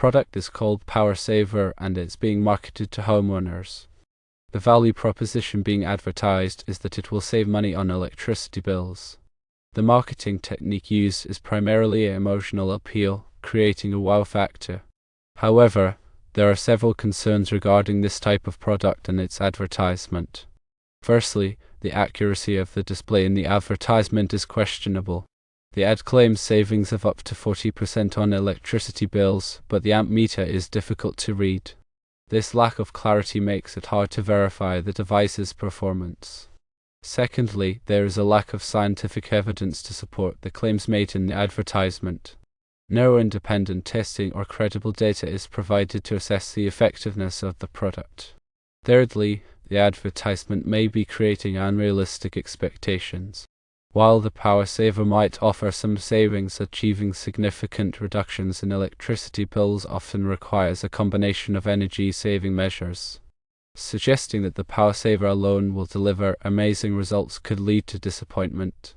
product is called Power Saver and it's being marketed to homeowners. The value proposition being advertised is that it will save money on electricity bills. The marketing technique used is primarily emotional appeal, creating a wow factor. However, there are several concerns regarding this type of product and its advertisement. Firstly, the accuracy of the display in the advertisement is questionable. The ad claims savings of up to 40% on electricity bills, but the amp meter is difficult to read. This lack of clarity makes it hard to verify the device's performance. Secondly, there is a lack of scientific evidence to support the claims made in the advertisement. No independent testing or credible data is provided to assess the effectiveness of the product. Thirdly, the advertisement may be creating unrealistic expectations. While the Power Saver might offer some savings, achieving significant reductions in electricity bills often requires a combination of energy-saving measures. Suggesting that the Power Saver alone will deliver amazing results could lead to disappointment.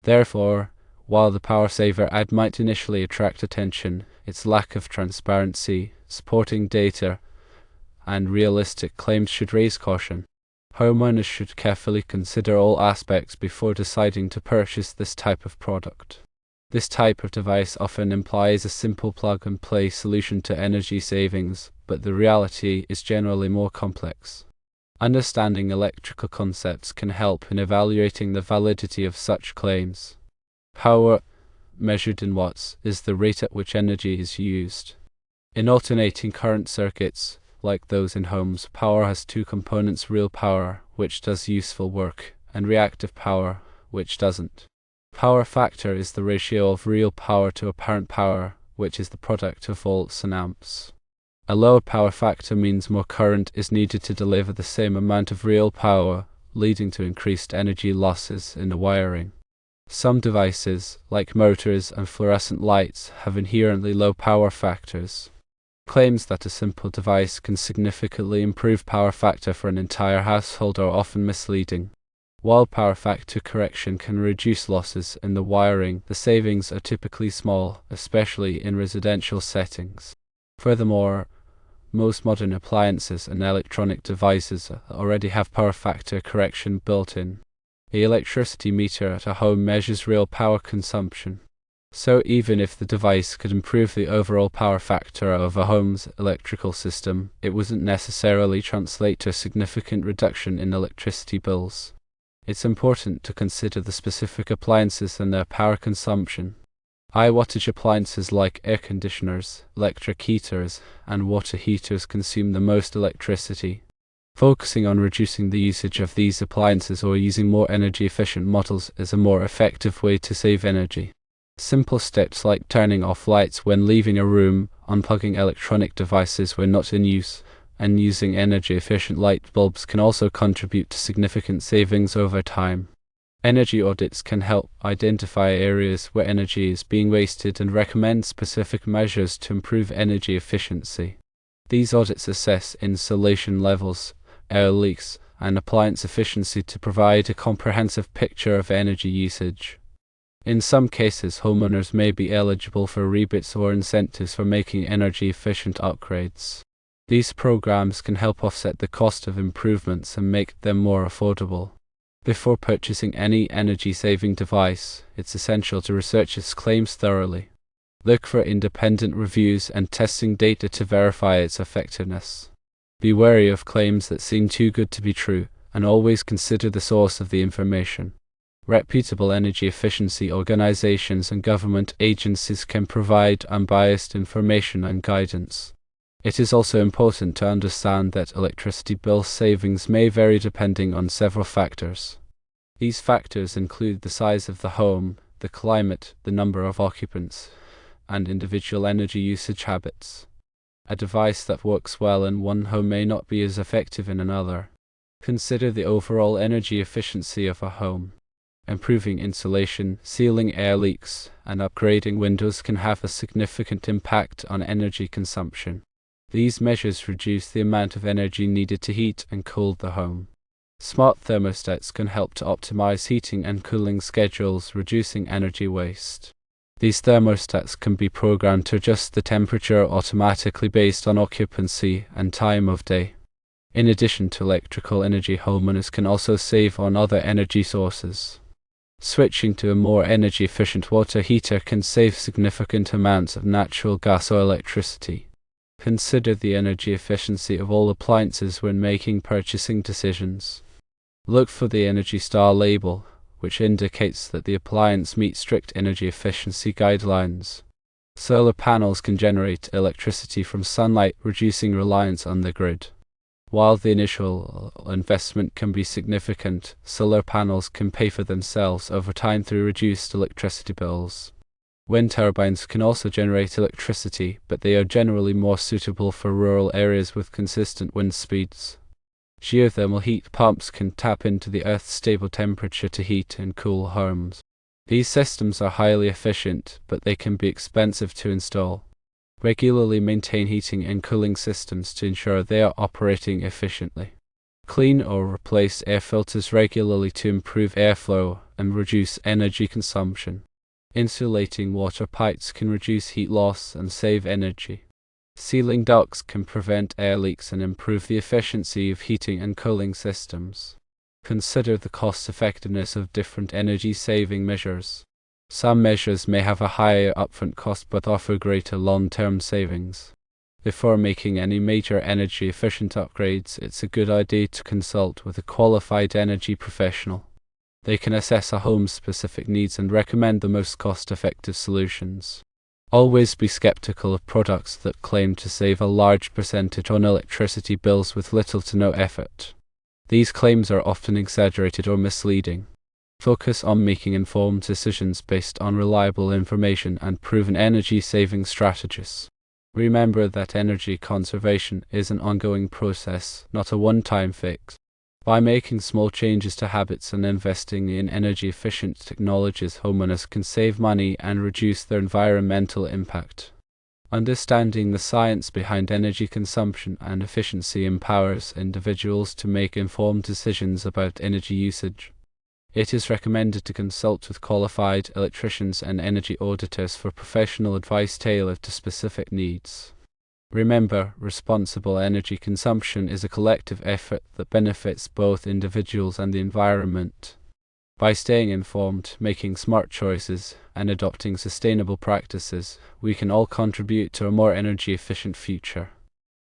Therefore, while the Power Saver ad might initially attract attention, its lack of transparency, supporting data, and realistic claims should raise caution. Homeowners should carefully consider all aspects before deciding to purchase this type of product. This type of device often implies a simple plug-and-play solution to energy savings, but the reality is generally more complex. Understanding electrical concepts can help in evaluating the validity of such claims. Power, measured in watts, is the rate at which energy is used. In alternating current circuits, like those in homes, power has two components: real power, which does useful work, and reactive power, which doesn't. Power factor is the ratio of real power to apparent power, which is the product of volts and amps. A lower power factor means more current is needed to deliver the same amount of real power, leading to increased energy losses in the wiring. Some devices, like motors and fluorescent lights, have inherently low power factors. Claims that a simple device can significantly improve power factor for an entire household are often misleading. While power factor correction can reduce losses in the wiring, the savings are typically small, especially in residential settings. Furthermore, most modern appliances and electronic devices already have power factor correction built in. The electricity meter at a home measures real power consumption. So even if the device could improve the overall power factor of a home's electrical system, it wouldn't necessarily translate to a significant reduction in electricity bills. It's important to consider the specific appliances and their power consumption. High wattage appliances like air conditioners, electric heaters, and water heaters consume the most electricity. Focusing on reducing the usage of these appliances or using more energy-efficient models is a more effective way to save energy. Simple steps like turning off lights when leaving a room, unplugging electronic devices when not in use, and using energy-efficient light bulbs can also contribute to significant savings over time. Energy audits can help identify areas where energy is being wasted and recommend specific measures to improve energy efficiency. These audits assess insulation levels, air leaks, and appliance efficiency to provide a comprehensive picture of energy usage. In some cases, homeowners may be eligible for rebates or incentives for making energy-efficient upgrades. These programs can help offset the cost of improvements and make them more affordable. Before purchasing any energy-saving device, it's essential to research its claims thoroughly. Look for independent reviews and testing data to verify its effectiveness. Be wary of claims that seem too good to be true, and always consider the source of the information. Reputable energy efficiency organizations and government agencies can provide unbiased information and guidance. It is also important to understand that electricity bill savings may vary depending on several factors. These factors include the size of the home, the climate, the number of occupants, and individual energy usage habits. A device that works well in one home may not be as effective in another. Consider the overall energy efficiency of a home. Improving insulation, sealing air leaks, and upgrading windows can have a significant impact on energy consumption. These measures reduce the amount of energy needed to heat and cool the home. Smart thermostats can help to optimize heating and cooling schedules, reducing energy waste. These thermostats can be programmed to adjust the temperature automatically based on occupancy and time of day. In addition to electrical energy, homeowners can also save on other energy sources. Switching to a more energy-efficient water heater can save significant amounts of natural gas or electricity. Consider the energy efficiency of all appliances when making purchasing decisions. Look for the Energy Star label, which indicates that the appliance meets strict energy efficiency guidelines. Solar panels can generate electricity from sunlight, reducing reliance on the grid. While the initial investment can be significant, solar panels can pay for themselves over time through reduced electricity bills. Wind turbines can also generate electricity, but they are generally more suitable for rural areas with consistent wind speeds. Geothermal heat pumps can tap into the Earth's stable temperature to heat and cool homes. These systems are highly efficient, but they can be expensive to install. Regularly maintain heating and cooling systems to ensure they are operating efficiently. Clean or replace air filters regularly to improve airflow and reduce energy consumption. Insulating water pipes can reduce heat loss and save energy. Sealing ducts can prevent air leaks and improve the efficiency of heating and cooling systems. Consider the cost-effectiveness of different energy-saving measures. Some measures may have a higher upfront cost but offer greater long-term savings. Before making any major energy-efficient upgrades, it's a good idea to consult with a qualified energy professional. They can assess a home's specific needs and recommend the most cost-effective solutions. Always be skeptical of products that claim to save a large percentage on electricity bills with little to no effort. These claims are often exaggerated or misleading. Focus on making informed decisions based on reliable information and proven energy-saving strategies. Remember that energy conservation is an ongoing process, not a one-time fix. By making small changes to habits and investing in energy-efficient technologies, homeowners can save money and reduce their environmental impact. Understanding the science behind energy consumption and efficiency empowers individuals to make informed decisions about energy usage. It is recommended to consult with qualified electricians and energy auditors for professional advice tailored to specific needs. Remember, responsible energy consumption is a collective effort that benefits both individuals and the environment. By staying informed, making smart choices, and adopting sustainable practices, we can all contribute to a more energy-efficient future.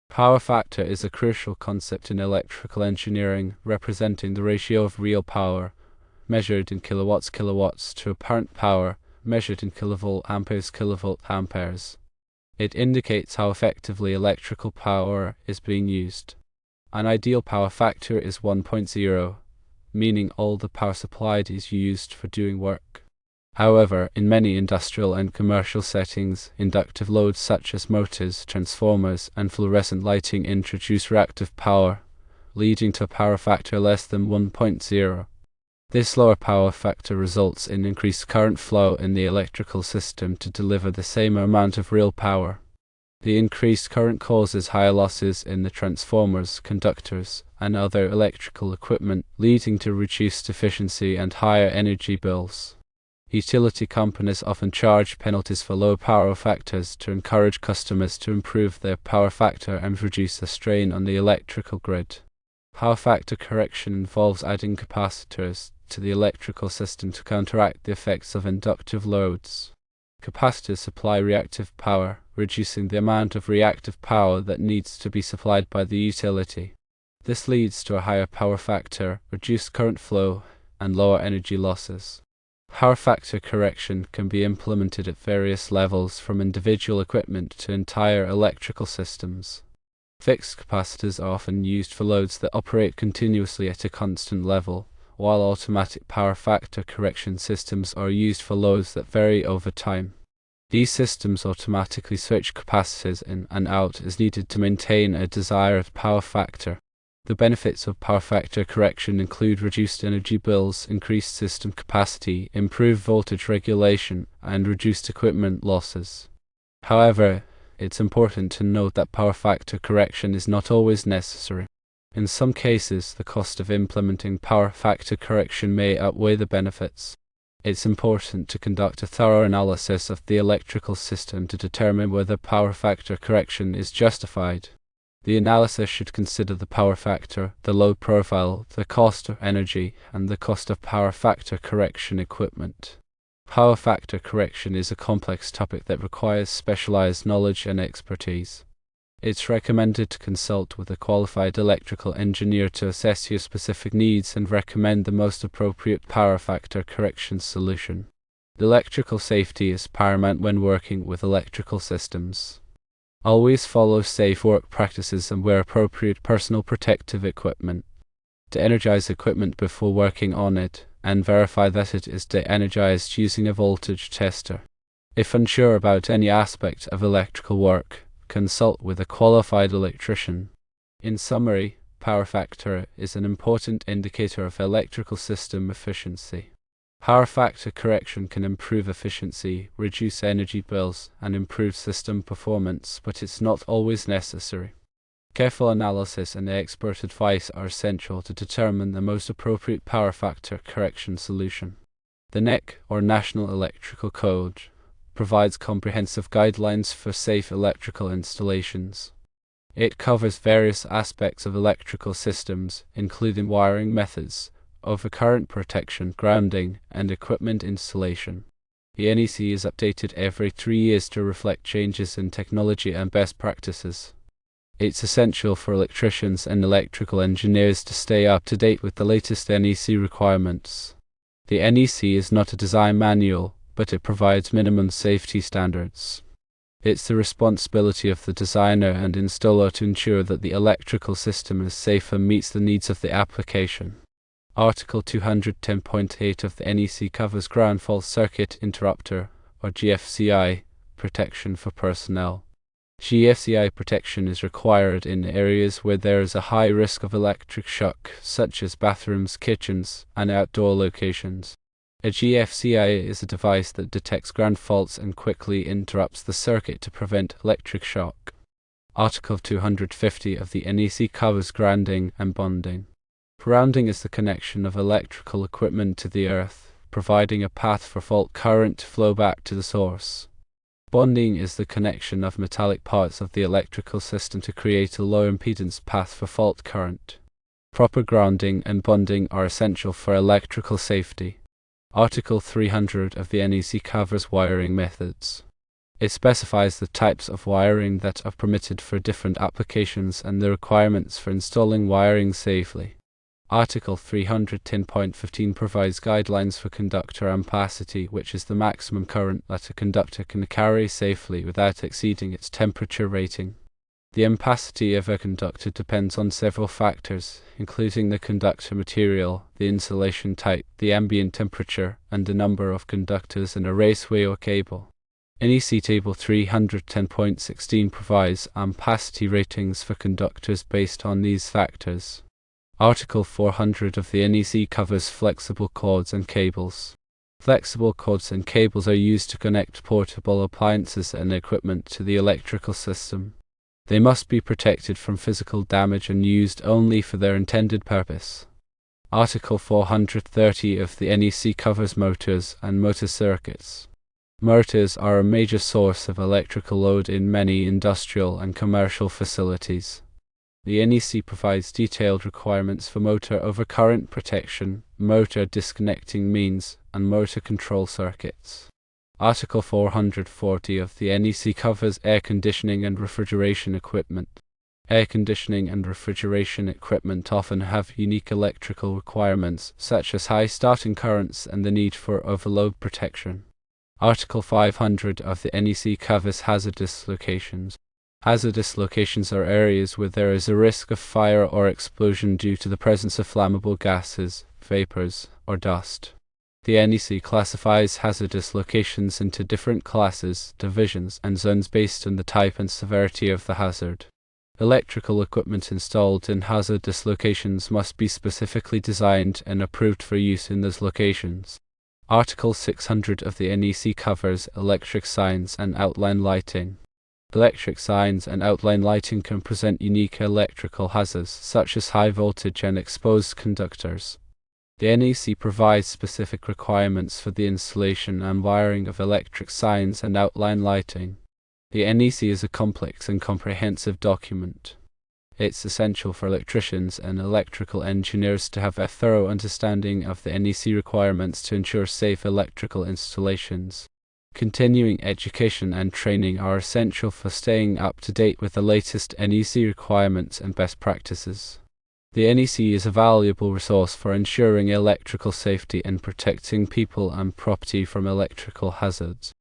Power factor is a crucial concept in electrical engineering, representing the ratio of real power, measured in kilowatts to apparent power, measured in kilovolt amperes. It indicates how effectively electrical power is being used. An ideal power factor is 1.0, meaning all the power supplied is used for doing work. However, in many industrial and commercial settings, inductive loads such as motors, transformers, and fluorescent lighting introduce reactive power, leading to a power factor less than 1.0. This lower power factor results in increased current flow in the electrical system to deliver the same amount of real power. The increased current causes higher losses in the transformers, conductors, and other electrical equipment, leading to reduced efficiency and higher energy bills. Utility companies often charge penalties for low power factors to encourage customers to improve their power factor and reduce the strain on the electrical grid. Power factor correction involves adding capacitors to the electrical system to counteract the effects of inductive loads. Capacitors supply reactive power, reducing the amount of reactive power that needs to be supplied by the utility. This leads to a higher power factor, reduced current flow, and lower energy losses. Power factor correction can be implemented at various levels, from individual equipment to entire electrical systems. Fixed capacitors are often used for loads that operate continuously at a constant level, while automatic power factor correction systems are used for loads that vary over time. These systems automatically switch capacitors in and out as needed to maintain a desired power factor. The benefits of power factor correction include reduced energy bills, increased system capacity, improved voltage regulation, and reduced equipment losses. However, it's important to note that power factor correction is not always necessary. In some cases, the cost of implementing power factor correction may outweigh the benefits. It's important to conduct a thorough analysis of the electrical system to determine whether power factor correction is justified. The analysis should consider the power factor, the load profile, the cost of energy, and the cost of power factor correction equipment. Power factor correction is a complex topic that requires specialized knowledge and expertise. It's recommended to consult with a qualified electrical engineer to assess your specific needs and recommend the most appropriate power factor correction solution. Electrical safety is paramount when working with electrical systems. Always follow safe work practices and wear appropriate personal protective equipment. De-energize equipment before working on it, and verify that it is de-energized using a voltage tester. If unsure about any aspect of electrical work, consult with a qualified electrician. In summary, power factor is an important indicator of electrical system efficiency. Power factor correction can improve efficiency, reduce energy bills, and improve system performance, but it's not always necessary. Careful analysis and expert advice are essential to determine the most appropriate power factor correction solution. The NEC, or National Electrical Code, provides comprehensive guidelines for safe electrical installations. It covers various aspects of electrical systems, including wiring methods, overcurrent protection, grounding, and equipment installation. The NEC is updated every 3 years to reflect changes in technology and best practices. It's essential for electricians and electrical engineers to stay up to date with the latest NEC requirements. The NEC is not a design manual, but it provides minimum safety standards. It's the responsibility of the designer and installer to ensure that the electrical system is safe and meets the needs of the application. Article 210.8 of the NEC covers ground fault circuit interrupter, or GFCI, protection for personnel. GFCI protection is required in areas where there is a high risk of electric shock, such as bathrooms, kitchens, and outdoor locations. A GFCI is a device that detects ground faults and quickly interrupts the circuit to prevent electric shock. Article 250 of the NEC covers grounding and bonding. Grounding is the connection of electrical equipment to the earth, providing a path for fault current to flow back to the source. Bonding is the connection of metallic parts of the electrical system to create a low impedance path for fault current. Proper grounding and bonding are essential for electrical safety. Article 300 of the NEC covers wiring methods. It specifies the types of wiring that are permitted for different applications and the requirements for installing wiring safely. Article 310.15 provides guidelines for conductor ampacity, which is the maximum current that a conductor can carry safely without exceeding its temperature rating. The ampacity of a conductor depends on several factors, including the conductor material, the insulation type, the ambient temperature, and the number of conductors in a raceway or cable. NEC Table 310.16 provides ampacity ratings for conductors based on these factors. Article 400 of the NEC covers flexible cords and cables. Flexible cords and cables are used to connect portable appliances and equipment to the electrical system. They must be protected from physical damage and used only for their intended purpose. Article 430 of the NEC covers motors and motor circuits. Motors are a major source of electrical load in many industrial and commercial facilities. The NEC provides detailed requirements for motor overcurrent protection, motor disconnecting means, and motor control circuits. Article 440 of the NEC covers air conditioning and refrigeration equipment. Air conditioning and refrigeration equipment often have unique electrical requirements, such as high starting currents and the need for overload protection. Article 500 of the NEC covers hazardous locations. Hazardous locations are areas where there is a risk of fire or explosion due to the presence of flammable gases, vapors, or dust. The NEC classifies hazardous locations into different classes, divisions, and zones based on the type and severity of the hazard. Electrical equipment installed in hazardous locations must be specifically designed and approved for use in those locations. Article 600 of the NEC covers electric signs and outline lighting. Electric signs and outline lighting can present unique electrical hazards, such as high voltage and exposed conductors. The NEC provides specific requirements for the installation and wiring of electric signs and outline lighting. The NEC is a complex and comprehensive document. It's essential for electricians and electrical engineers to have a thorough understanding of the NEC requirements to ensure safe electrical installations. Continuing education and training are essential for staying up to date with the latest NEC requirements and best practices. The NEC is a valuable resource for ensuring electrical safety and protecting people and property from electrical hazards.